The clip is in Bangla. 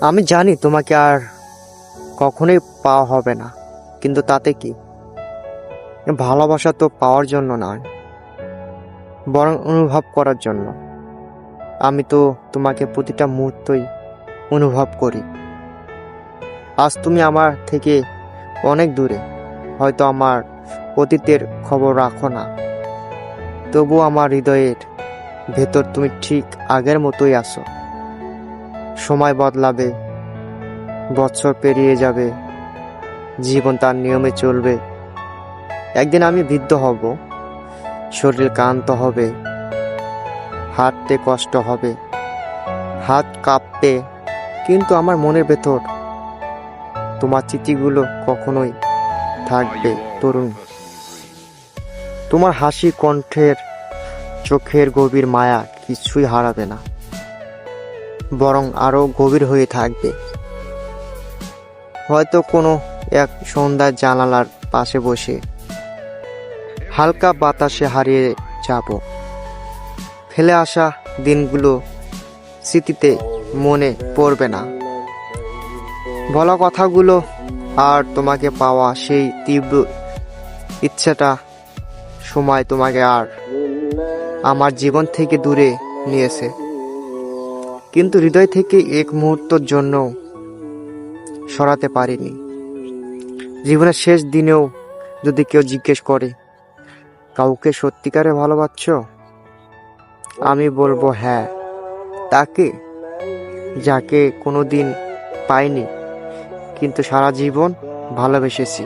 আমি জানি তোমাকে আর কখনোই পাওয়া হবে না, কিন্তু তাতে কি? ভালোবাসা তো পাওয়ার জন্য নয়, বরং অনুভব করার জন্য। আমি তো তোমাকে প্রতিটা মুহূর্তই অনুভব করি। আজ তুমি আমার থেকে অনেক দূরে, হয়তো আমার অতীতের খবর রাখো না, তবু আমার হৃদয়ের ভেতর তুমি ঠিক আগের মতোই আছো। সময় বদলাবে, বছর পেরিয়ে যাবে, জীবন তার নিয়মে চলবে। একদিন আমি বৃদ্ধ হব, শরীর ক্লান্ত হবে, হাঁটতে কষ্ট হবে, হাত কাঁপবে, কিন্তু আমার মনের ভেতর তোমার স্মৃতিগুলো কখনোই থাকবে তরুণ। তোমার হাসি, কণ্ঠের, চোখের গভীর মায়া কিছুই হারাবে না, বরং আরো গভীর হয়ে থাকবে। হয়তো কোনো এক সন্ধ্যার জানালার পাশে বসে হালকা বাতাসে হারিয়ে যাব, ফেলে আসা দিনগুলো স্মৃতিতে মনে পড়বে না, বলা কথাগুলো আর তোমাকে পাওয়া সেই তীব্র ইচ্ছাটা। সময় তোমাকে আর আমার জীবন থেকে দূরে নিয়েছে, কিন্তু হৃদয় থেকে এক মুহূর্তের জন্য সরাতে পারিনি। জীবনের শেষ দিনেও যদি কেউ জিজ্ঞেস করে কাউকে সত্যিকারে ভালোবাসছো, আমি বলবো হ্যাঁ, তাকে, যাকে কোনোদিন পাইনি কিন্তু সারা জীবন ভালোবেসেছি।